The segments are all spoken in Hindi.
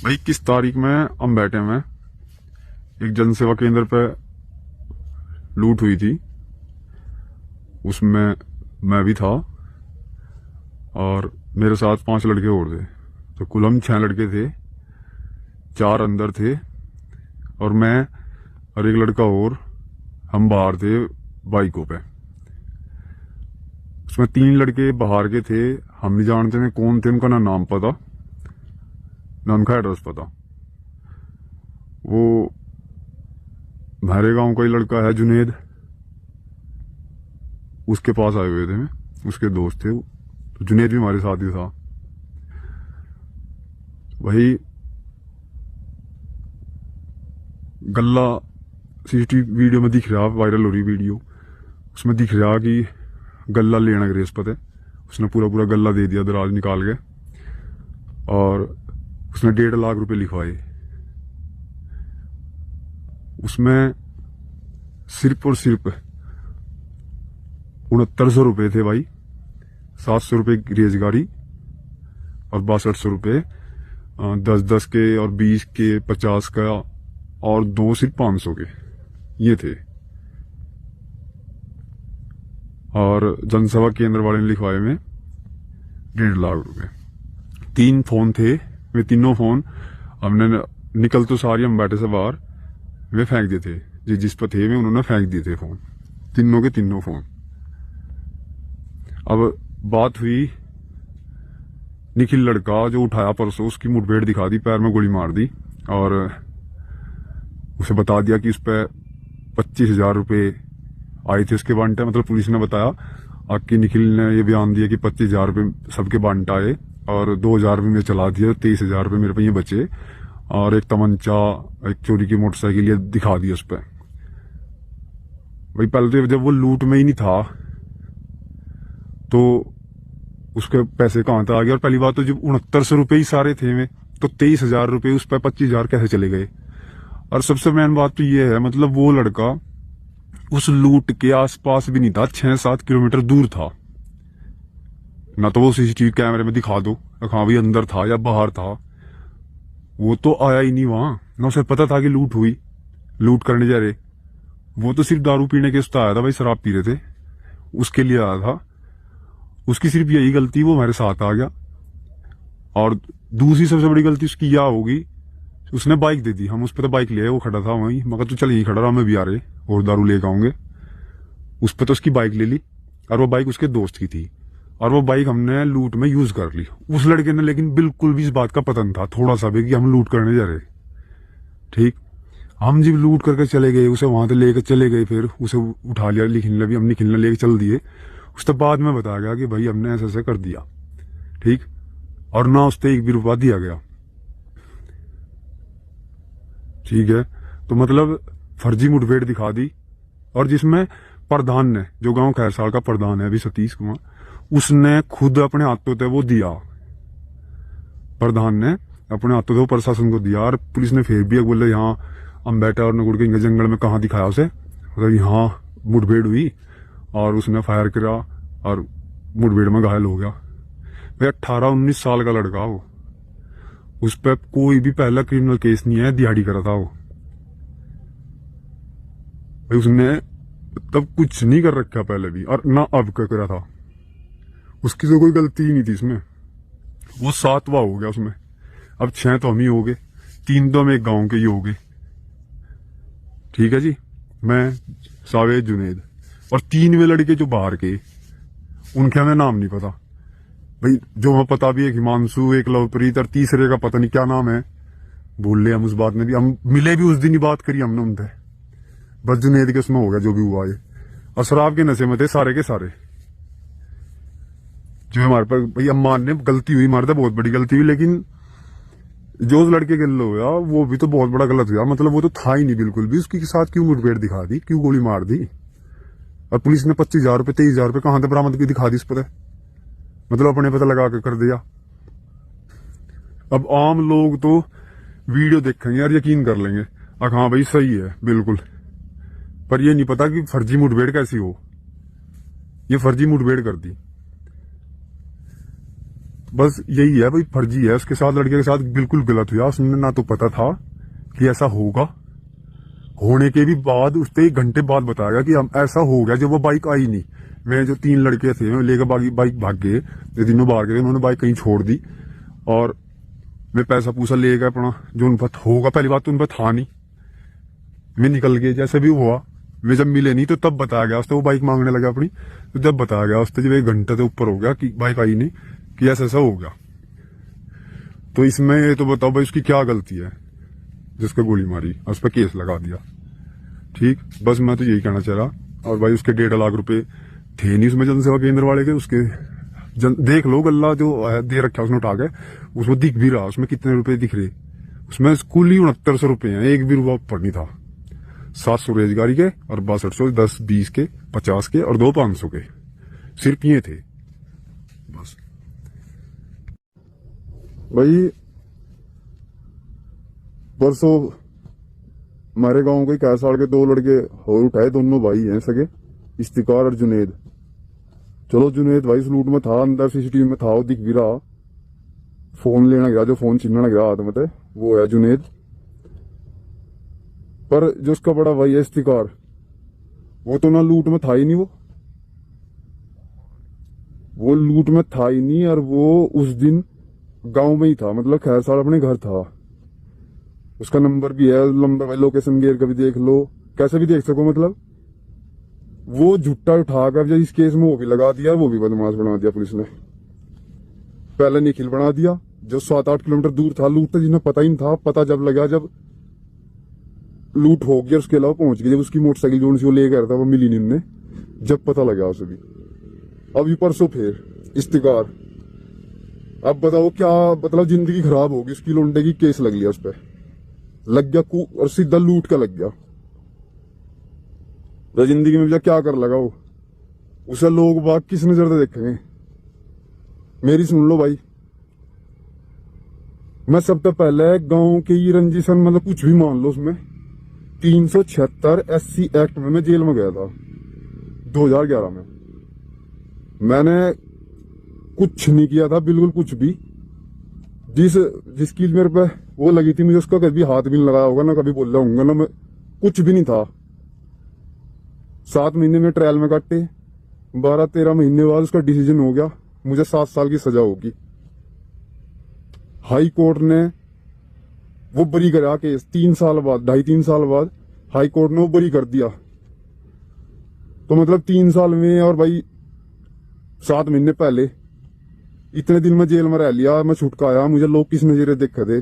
भाई 21 तारीख में हम बैठे में एक जन सेवा केंद्र पे लूट हुई थी। उसमें मैं भी था और मेरे साथ 5 लड़के और थे, तो कुल हम 6 लड़के थे। 4 अंदर थे और मैं और एक लड़का और, हम बाहर थे बाइकों पे। उसमें 3 लड़के बाहर के थे, हम नहीं जानते थे कौन थे, उनका ना नाम पता ना उनका एड्रेस पता। वो हमारे गांव का ही लड़का है जुनेद, उसके पास आए हुए थे, उसके दोस्त थे। तो जुनेद भी हमारे साथ ही था। वही गल्ला सीसीटीवी वीडियो में दिख रहा, वायरल हो रही वीडियो, उसमें दिख रहा कि गल्ला लेना ग्रेस पते। उसने पूरा पूरा गल्ला दे दिया दराज निकाल के, और उसने 1.5 लाख रुपए लिखवाए। उसमें सिर्फ और सिर्फ 6900 रुपए थे भाई। 700 रुपए रेज गाड़ी और 6200 रुपए 10-10 के और 20 के 50 का, और 2 सिर्फ 500 के ये थे। और जनसेवा केंद्र वाले ने लिखवाए में 1.5 लाख रुपए। 3 फोन थे, वे तीनों फोन हमने निकल तो सारी हम बैठे से बाहर वे फेंक दिए थे। जिस पर थे वे उन्होंने फेंक दिए थे फोन, तीनों के तीनों फोन। अब बात हुई, निखिल लड़का जो उठाया परसों, उसकी मुठभेड़ दिखा दी, पैर में गोली मार दी और उसे बता दिया कि उस पर 25,000 रुपये आए थे उसके बांटे। मतलब पुलिस ने बताया कि निखिल ने ये बयान दिया कि 25,000 रुपये सबके बांट आए और 2,000 रुपये में चला दिया, 23,000 रुपये मेरे पे ये बचे, और एक तमंचा, एक चोरी की मोटरसाइकिल ये दिखा दी उस पर। भाई पहले तो जब वो लूट में ही नहीं था तो उसके पैसे कहां से आ गए। और पहली बात तो जब 6900 रुपये ही सारे थे में, तो 23,000 रुपये उस पर 25,000 कैसे चले गए। और सबसे मेन बात तो ये है, मतलब वो लड़का उस लूट के आसपास भी नहीं था, 6-7 किलोमीटर दूर था। ना तो वो सीसीटीवी कैमरे में दिखा दो हाँ भाई अंदर था या बाहर था, वो तो आया ही नहीं वहां। ना उसे पता था कि लूट हुई, लूट करने जा रहे। वो तो सिर्फ दारू पीने के उससे आया था भाई, शराब पी रहे थे उसके लिए आया था। उसकी सिर्फ यही गलती, वो हमारे साथ आ गया। और दूसरी सबसे बड़ी गलती उसकी यह होगी, उसने बाइक दे दी। हम उस पर तो बाइक ले आए, वो खड़ा था वहीं, मगर तू चल यही खड़ा रहा, मैं भी आ रहे और दारू लेकर आऊंगे। उस पर तो उसकी बाइक ले ली, और वो बाइक उसके दोस्त की थी, और वो बाइक हमने लूट में यूज कर ली। उस लड़के ने लेकिन बिल्कुल भी इस बात का पता नहीं था थोड़ा सा भी कि हम लूट करने जा रहे। ठीक, हम जब लूट करके चले गए, उसे वहां से लेकर चले गए, फिर उसे उठा लिया, निखिलने भी, हम निखिलने लेके चल दिए। उसके बाद में बताया गया कि भाई हमने ऐसा ऐसा कर दिया। ठीक, और ना उससे 1 भी रुपया दिया गया। ठीक है, तो मतलब फर्जी मुठभेड़ दिखा दी। और जिसमें प्रधान ने, जो गांव खैरसाल का प्रधान है अभी सतीश कुमार, उसने खुद अपने हाथों से वो दिया। प्रधान ने अपने हाथों से वो प्रशासन को दिया। और पुलिस ने फिर भी बोले यहाँ अम्बेटा और नगुड़ के जंगल में कहाँ दिखाया उसे, मतलब यहाँ मुठभेड़ हुई और उसने फायर करा और मुठभेड़ में घायल हो गया। भाई 18-19 साल का लड़का, वो उस पर कोई भी पहला क्रिमिनल केस नहीं है, दिहाड़ी करा था वो। भाई उसने तब कुछ नहीं कर रखा पहले भी, और ना अब क्या करा था। उसकी तो कोई गलती ही नहीं थी इसमें। वो 7वां हो गया उसमें। अब 6 तो हम ही हो गए, 3 तो हम एक गांव के ही हो गए। ठीक है जी, मैं, सावेद, जुनेद, और 3 वे लड़के जो बाहर के, उनके हमें नाम नहीं पता भाई। जो हमें पता भी है, हिमांशु, एक लवप्रीत, और तीसरे का पता नहीं क्या नाम है, भूल ले हम। उस बात में भी हम मिले भी उस दिन ही बात करी हमने उनसे। बस जुनेद के उसमें हो गया जो भी हुआ ये। और शराब के नशे में थे सारे के सारे। जो हमारे पर भाई हम मानने गलती हुई, हमारे तो बहुत बड़ी गलती हुई, लेकिन जो उस लड़के के लिए हुआ वो भी तो बहुत बड़ा गलत हुआ। मतलब वो तो था ही नहीं बिल्कुल भी, उसके साथ क्यों मुठभेड़ दिखा दी, क्यों गोली मार दी। और पुलिस ने 25,000 रुपये 23,000 रुपये कहां से बरामद की दिखा दी इस पर, मतलब अपने पता लगा के कर दिया। अब आम लोग तो वीडियो देखेंगे यार, यकीन कर लेंगे हाँ भाई सही है बिल्कुल, पर ये नहीं पता कि फर्जी मुठभेड़ कैसी हो। ये फर्जी मुठभेड़ कर दी। बस यही है भाई, फर्जी है उसके साथ, लड़के के साथ बिल्कुल गलत हुआ। उसने ना तो पता था कि ऐसा होगा, होने के भी बाद उसने 1 घंटे बाद बताया कि हम ऐसा हो गया। जब वो बाइक आई नहीं, मेरे जो 3 लड़के थे लेकर बाइक भाग गए, जो तीनों बाहर गए, उन्होंने बाइक कहीं छोड़ दी और मैं पैसा पूसा ले गया अपना, जो उन पर होगा। पहली बात तो उन पर था नहीं, मैं निकल गए जैसे भी हुआ। मैं जब मिले नहीं तो तब बताया गया उसने, वो बाइक मांगने लगा अपनी, तो जब बताया गया उसने, जब 1 घंटे से ऊपर हो गया कि बाइक आई नहीं, कि ऐसा ऐसा हो गया। तो इसमें ये तो बताओ भाई उसकी क्या गलती है जिसको गोली मारी और उस पर केस लगा दिया। ठीक, बस मैं तो यही कहना चाह रहा। और भाई उसके 1.5 लाख रुपए थे नहीं उसमें जनसेवा केंद्र वाले के, उसके देख लो गल्ला जो दे रखा उसने उठा के, उसमें दिख भी रहा उसमें कितने रुपए दिख रहे। उसमें कुल ही 6900 रुपए हैं, 1 भी रुपया ऊपर नहीं था। 700 रोजगारी के और 6200, 10, 20 के, 50 के और 2 500 के, सिर्फ ये थे बस। भाई परसों हमारे गांव के 4 साल के 2 लड़के और उठाए, दोनों भाई हैं सगे, इफ्तिकार और जुनेद। चलो जुनेद भाई सलूट में था, अंदर सीसीटीवी में था, वो दिख भी रहा। फोन लेना गया, जो फोन छीनना गया हाथ में थे, वो है जुनेद। पर जो उसका बड़ा भाई है इफ्तिकार, वो तो ना लूट में था ही नहीं, वो लूट में था ही नहीं। और वो उस दिन गांव में ही था, मतलब खैर साल अपने घर था। उसका नंबर भी है, नंबर लोकेशन गेयर का भी देख लो, कैसे भी देख सको। मतलब वो झुट्टा उठाकर जब इस केस में वो भी लगा दिया, वो भी बदमाश बना दिया पुलिस ने। पहले निखिल बना दिया जो 7-8 किलोमीटर दूर था, लूट था जिन्हें पता ही नहीं था। पता जब लगा जब लूट हो गया, उसके अलावा पहुंच गया, जब उसकी मोटरसाइकिल जो उनसे वो ले गया था वो मिली नहीं उन्हें, जब पता लगा उसे भी। अभी परसों फिर इफ्तिकार। अब बताओ क्या मतलब, जिंदगी खराब होगी उसकी, लौंडे की केस लग लिया उस पर, लग गया और सीधा लूट का लग गया। तो जिंदगी में क्या कर लगा वो, उसे लोग बाग किस नजर से देखेंगे। मेरी सुन लो भाई, मैं सबसे पहले गांव के ही रंजिशन, मतलब कुछ भी मान लो, उसमें 376 SC एक्ट में मैं जेल में गया था 2011 में। मैंने कुछ नहीं किया था, बिल्कुल कुछ भी। जिसकी मेरे पे वो लगी थी, मुझे उसका कभी हाथ भी नहीं लगाया होगा, ना कभी बोला होगा, ना मैं कुछ भी नहीं था। 7 महीने में ट्रायल में काटे, 12-13 महीने बाद उसका डिसीजन हो गया, मुझे 7 साल की सजा होगी। हाई कोर्ट ने वो बरी करा केस 3 साल बाद, 2.5-3 साल बाद हाई कोर्ट ने वो बरी कर दिया। तो मतलब 3 साल में, और भाई 7 महीने पहले इतने दिन में जेल में रह लिया, मैं छुटका आया, मुझे लोग किस नजरे देखे थे।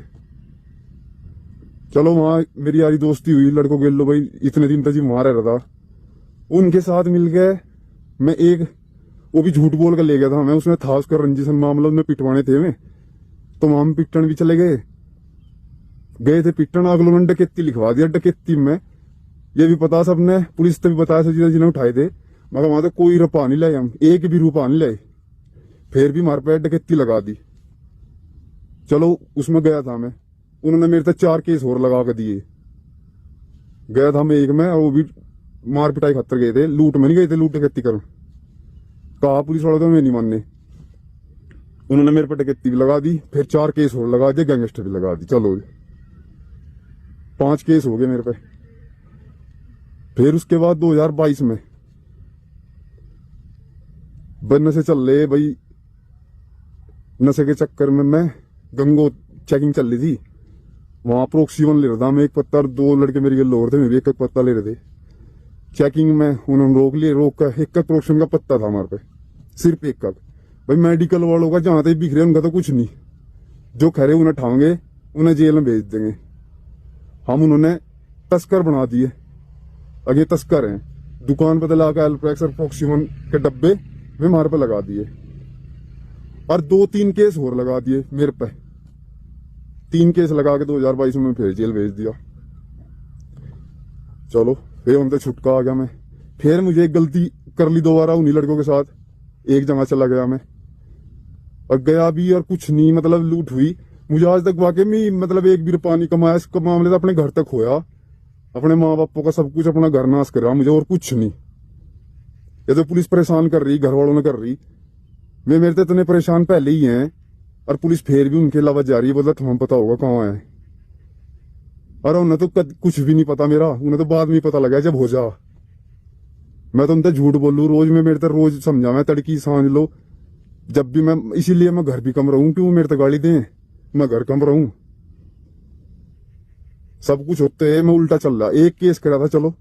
चलो वहां मेरी यारी दोस्ती हुई, लड़कों के लो भाई इतने दिन तक जी वहां रह रहा था, उनके साथ मिल गए। मैं एक वो भी झूठ बोल कर ले गया था मैं, उसमें था उसका रंजिशन मामला, उसमें पिटवाने थे मैं, तो वहां हम पिटन भी चले गए थे पिटन। अगलों ने डकैती लिखवा दिया, डकैती में ये भी पता सबने, पुलिस ने भी बताया सब जिन्हें उठाए थे, मगर वहां तो कोई रुपया नहीं लाए, हम 1 भी रुपया नहीं लाए, फिर भी हमारे पे डकैती लगा दी। चलो उसमें गया था मैं, उन्होंने मेरे तक 4 केस और लगा के दिए। गया था मैं एक में, और वो भी मार पिटाई खतर गए थे, लूट में नहीं गए थे, लूट डकैती कर कहा पुलिस वालों, तो मैं नहीं मानने। उन्होंने मेरे पे डकैती भी लगा दी, फिर 4 केस और लगा दिए, गैंगस्टर भी लगा दी। चलो 5 केस हो गए मेरे पे। फिर उसके बाद 2022 में नशे चल रहे भाई, नशे के चक्कर में मैं गंगो चेकिंग चल रही थी, वहां प्रोक्सीवन ले रहा था मैं, 1 पत्ता, और 2 लड़के मेरे गिल और थे, मैं भी 1 पत्ता ले रहे थे। चेकिंग में उन्होंने रोक लिए, रोक कर 1 प्रोक्सीवन का पत्ता था हमारे पे, सिर्फ 1। भाई मेडिकल वालों का जहां तक बिख रहे उनका तो कुछ नहीं, जो खरे उन्हें ठाएंगे, उन्हें जेल में भेज देंगे। हम उन्होंने तस्कर बना दिए, अगे तस्कर हैं, दुकान पे लाकर एल्प्रेक्स और प्रोक्सीवन के डब्बे में हमारे पे लगा दिए, और 2-3 केस और लगा दिए मेरे पे। 3 केस लगा के 2022 में फिर जेल भेज दिया। चलो फिर उनसे छुटका आ गया मैं। फिर मुझे एक गलती कर ली दोबारा उन्हीं लड़कों के साथ, एक जगह चला गया मैं, और गया भी और कुछ नहीं, मतलब लूट हुई। मुझे आज तक वाकई में मतलब 1 भी रुपया नहीं कमाया, इसका मामले तो अपने घर तक खोया, अपने माँ बापों का सब कुछ, अपना घर नाश करा मुझे, और कुछ नहीं। ये तो पुलिस परेशान कर रही, घर वालों ने कर रही, मेरे तो इतने परेशान पहले ही हैं और पुलिस फिर भी उनके अलावा जा रही है, बोला तुम्हें पता होगा कहाँ है। अरे उन्हें तो कुछ भी नहीं पता मेरा, उन्हें तो बाद में ही पता लगा जब हो जा। मैं तो उनसे झूठ बोलूं, रोज में मेरे तो रोज समझा मैं तड़की सांझ लो जब भी मैं, इसीलिए मैं घर भी कम रहूं क्यों मेरे तो गाली दें, मैं घर कम रहूं। सब कुछ होते है मैं उल्टा चल रहा। एक केस करा था, चलो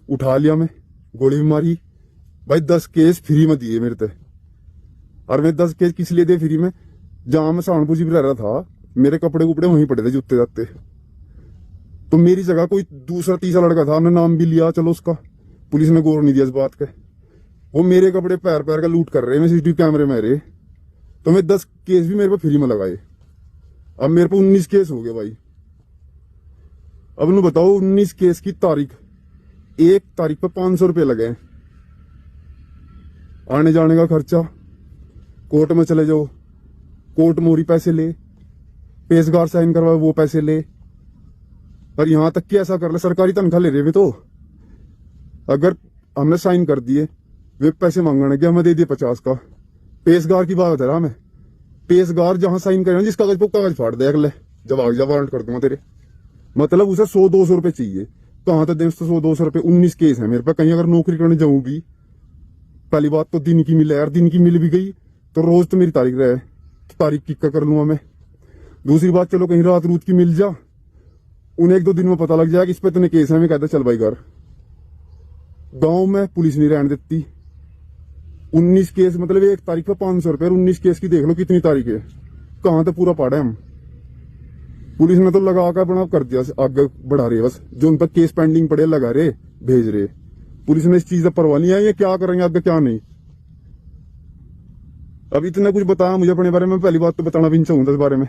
उठा लिया मैं, गोली भी मारी भाई, 10 केस फ्री में दिए मेरे ते। और मैं 10 केस किस लिए दे फ्री में, जहां मैं सहारनपुर में रह रहा था मेरे कपड़े कुपड़े वहीं पड़े थे जूते जाते, तो मेरी जगह कोई दूसरा तीसरा लड़का था, हमने नाम भी लिया, चलो उसका पुलिस ने गौर नहीं दिया इस बात के। वो मेरे कपड़े पैर पैर का लूट कर रहे हैं, मैं सीसीटीवी कैमरे में रहे, तो मैं 10 केस भी मेरे पे फ्री में लगाए। अब मेरे पे 19 केस हो गए भाई। अब नु बताओ 19 केस की तारीख, 1 तारीख पे 500 रुपये लगे, आने जाने का खर्चा, कोर्ट में चले जाओ, कोर्ट मोरी पैसे ले, पेशगार साइन करवाए वो पैसे ले, और यहां तक कि ऐसा कर ले सरकारी तनख्वाह ले रहे वे, तो अगर हमने साइन कर दिए वे पैसे मांगने के, हमें दे दिए 50 का। पेशगार की बात बता रहा मैं, पेशगार जहां साइन करे जिस कागज पर कागज फाड़ दे अगले, जब आग जा वारंट कर दूंगा तेरे, मतलब उसे 100-200 रुपए चाहिए। कहां तक दे 100-200 रुपए, 19 केस है मेरे पे। कहीं अगर नौकरी करने जाऊं भी, पहली बात तो दिन की मिले यार, दिन की मिल भी गई तो रोज तो मेरी तारीख रहे, तो तारीख किक्का कर लूंगा मैं। दूसरी बात, चलो कहीं रात रूत की मिल जा, उन्हें 1-2 दिन में पता लग जाएगा इस पे इतने केस है, मैं कहता चल भाई घर। गांव में पुलिस नहीं रहने देती। 19 केस मतलब 1 तारीख पे 500 रुपए, 19 केस की देख लो कितनी तारीख है, कहां तक पूरा पाड़ा हम। पुलिस ने तो लगा कर बना कर दिया, आगे बढ़ा रही है बस, जो उन पर केस पेंडिंग पड़े लगा रहे भेज रहे। पुलिस ने इस चीज का परवाह नहीं है, ये क्या करेंगे आगे क्या नहीं। अब इतना कुछ बताया मुझे अपने बारे में, पहली बात तो बताना भी नहीं चाहूंगा इस बारे में।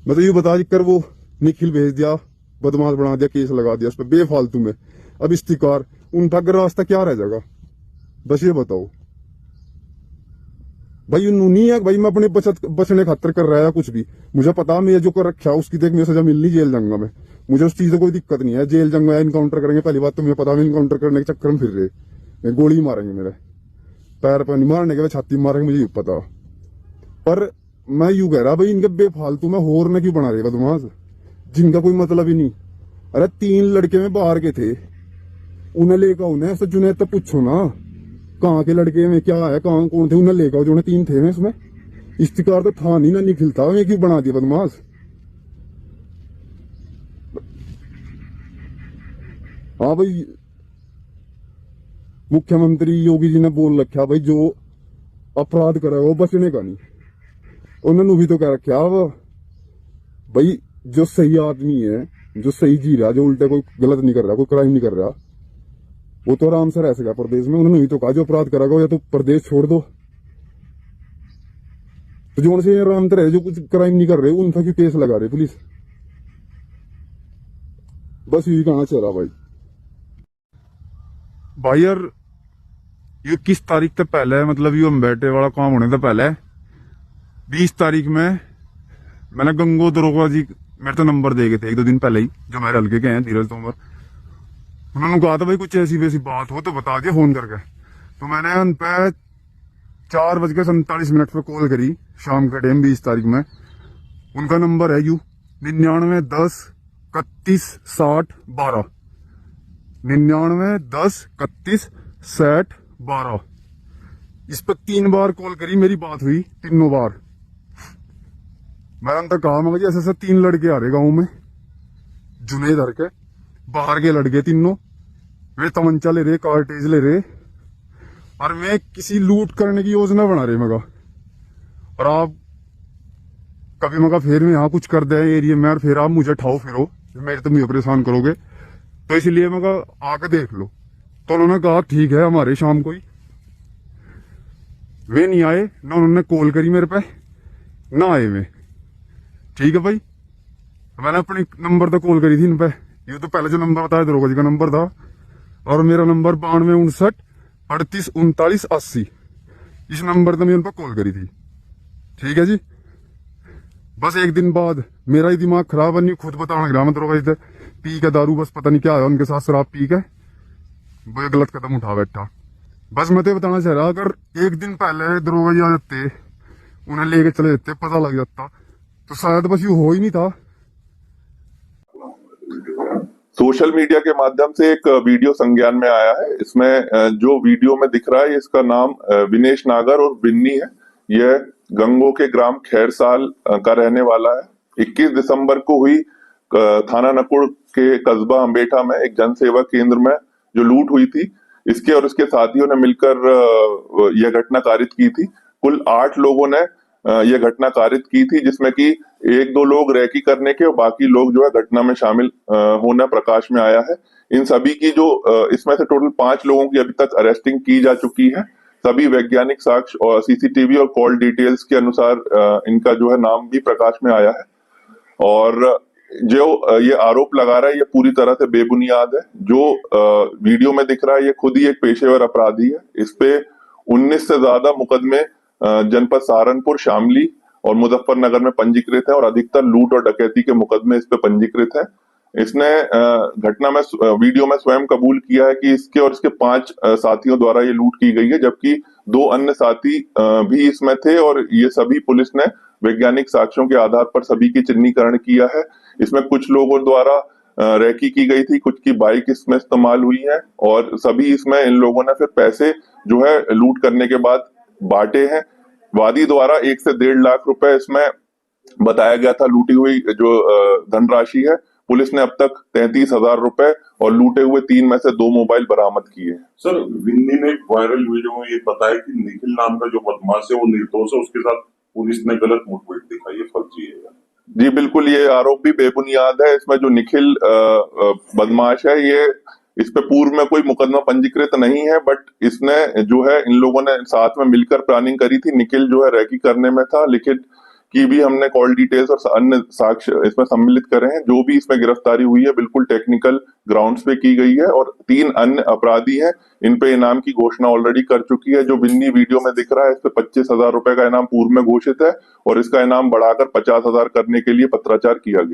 मैं तो ये बता कर वो निखिल भेज दिया, बदमाश बना दिया, केस लगा दिया उस पर बेफालतू में। अब इस्तिकार उनका रास्ता क्या रह जाएगा, बस ये बताओ भाई। नहीं है भाई, मैं अपने बचने खातर कर रहा है कुछ भी, मुझे पता मैं जो कर रखा उसकी देख मैं सजा मिलनी, जेल जाऊंगा मैं, मुझे उस चीज से कोई दिक्कत नहीं है। जेल जाऊंगा, इनकाउंटर करेंगे, पहली बात तो मुझे पता मैं इनकाउंटर करने के चक्कर में फिर रहे, गोली मारेंगे मेरे पैर पर, नहीं मारने के बाद छाती मारेंगे, मुझे पता। पर मैं यूं कह रहा भाई, इनके बेफालतू में होर ने क्यों बना रहे बदमाश, जिनका कोई मतलब ही नहीं। अरे 3 लड़के में बाहर के थे, उन्हें लेकर उन्हें जुनेद तो पूछो ना कहाँ के लड़के में क्या है, कहाँ कौन थे, उन्हें लेकर जो 3 थे में उसमें इस्तिकार तो था नहीं ना, निखिल था, मैं क्यों बना दिया बदमाश। हाँ भाई, मुख्यमंत्री योगी जी ने बोल रखा भाई जो अपराध करे वो बचने का नहीं, उन्होंने भी तो कह रखा भाई जो सही आदमी है, जो सही जी रहा, जो उल्टे कोई गलत नहीं कर रहा, कोई क्राइम नहीं कर रहा, वो तो आराम से रह सका प्रदेश में। उन्होंने भी तो कहा जो अपराध करेगा या तो प्रदेश छोड़ दो, तो जो उनसे आराम से रहे, जो कुछ क्राइम नहीं कर रहे उनका क्यों केस लगा रहे पुलिस। बस यही कहना चाह रहा भाई यार, ये 21 तारीख तक पहले, मतलब ये हम बैठे वाला काम होने से पहले 20 तारीख में मैंने गंगो दरोगा जी मेरे तो नंबर दे गए थे 1-2 दिन पहले ही, जो मेरे हल्के के हैं धीरज तोमर। उन्होंने कहा था भाई कुछ ऐसी वैसी बात हो तो बता दिया फोन करके, तो मैंने उन पे 4:47 पे कॉल करी शाम के टाइम 20 तारीख में। उनका नंबर है 9910316012, 9910316012। इस पर 3 बार कॉल करी, मेरी बात हुई तीनों बार। मैंने उनका कहा मैं ऐसे ऐसे 3 लड़के आ रहे गाँव में, जुनेदर के बाहर के लड़के तीनों, वे तमंचा ले रहे, कार्टेज ले रहे, और वे किसी लूट करने की योजना बना रहे मगा। और आप कभी मगा फिर में यहाँ कुछ कर दे एरिया में, और फिर आप मुझे ठाओ फिरो, मेरे तो मुझे परेशान करोगे, तो इसलिए मगा आके देख लो। तो उन्होंने कहा ठीक है, हमारे शाम को ही। वे नहीं आए ना, उन्होंने कॉल करी मेरे पे ना आए वे। ठीक है भाई, मैंने अपनी नंबर तो कॉल करी थी इन पे, ये तो पहले जो नंबर बताया दरोगा जी का नंबर था, और मेरा नंबर 9259383980, इस नंबर पर मैं उन पर कॉल करी थी। ठीक है जी, बस एक दिन बाद मेरा ही दिमाग खराब है, नहीं खुद बताना गया मैं दरोगा जी, पी के दारू, बस पता नहीं क्या है उनके साथ, शराब पी के वो गलत कदम उठा बैठा। बस मैं तो बताना चाह रहा, अगर एक दिन पहले दरोगा जी आ जाते, उन्हें लेके चले जाते, पता लग जाता तो शायद बस ये हो ही नहीं था। सोशल मीडिया के माध्यम से एक वीडियो संज्ञान में आया है। इसमें जो वीडियो में दिख रहा है इसका नाम विनेश नागर और बिन्नी है। यह गंगो के ग्राम खैरसाल का रहने वाला है। 21 दिसंबर को हुई थाना नकुड़ के कस्बा अम्बेठा में एक जन सेवा केंद्र में जो लूट हुई थी, इसके और इसके साथियों ने मिलकर यह घटना कारित की थी। कुल 8 लोगों ने यह घटना कारित की थी, जिसमें कि 1-2 लोग रैकी करने के और बाकी लोग जो है घटना में शामिल होना प्रकाश में आया है। इन सभी की जो इसमें से टोटल 5 लोगों की अभी तक अरेस्टिंग की जा चुकी है। सभी वैज्ञानिक साक्ष्य और सीसीटीवी और कॉल डिटेल्स के अनुसार इनका जो है नाम भी प्रकाश में आया है। और जो ये आरोप लगा रहा है ये पूरी तरह से बेबुनियाद है। जो वीडियो में दिख रहा है ये खुद ही एक पेशेवर अपराधी है। इस पे 19 से ज्यादा मुकदमे जनपद सहारनपुर, शामली और मुजफ्फरनगर में पंजीकृत है और अधिकतर लूट और डकैती के मुकदमे इस पे पंजीकृत है। इसने घटना में वीडियो में स्वयं कबूल किया है कि इसके और इसके 5 साथियों द्वारा ये लूट की गई है, जबकि 2 अन्य साथी भी इसमें थे और ये सभी पुलिस ने वैज्ञानिक साक्ष्यों के आधार पर सभी की चिन्हीकरण किया है। इसमें कुछ लोगों द्वारा रैकी की गई थी, कुछ की बाइक इसमें इस्तेमाल हुई है और सभी इसमें इन लोगों ने फिर पैसे जो है लूट करने के बाद बांटे हैं। वादी द्वारा 1 से 1.5 लाख रुपए इसमें बताया गया था लूटी हुई जो धनराशि है। पुलिस ने अब तक 33,000 रुपए और लूटे हुए 3 में से 2 मोबाइल बरामद किए हैं। सर, विन्नी ने एक वायरल वीडियो में ये बताया कि निखिल नाम का जो बदमाश है वो निर्दोष है, उसके साथ पुलिस ने गलत मुठभेड़ दिखाई है, फर्जी है। जी बिल्कुल, ये आरोप भी बेबुनियाद है। इसमें जो निखिल बदमाश है ये इस पे पूर्व में कोई मुकदमा पंजीकृत नहीं है, बट इसने जो है इन लोगों ने साथ में मिलकर प्लानिंग करी थी। निखिल जो है रैकी करने में था, लेकिन की भी हमने कॉल डिटेल्स और अन्य साक्ष्य इसमें सम्मिलित करे हैं। जो भी इसमें गिरफ्तारी हुई है बिल्कुल टेक्निकल ग्राउंड्स पे की गई है और 3 अन्य अपराधी हैं, इन पे इनाम की घोषणा ऑलरेडी कर चुकी है। जो बिन्नी वीडियो में दिख रहा है इस पे 25,000 रुपए का इनाम पूर्व में घोषित है और इसका इनाम बढ़ाकर 50,000 करने के लिए पत्राचार किया गया।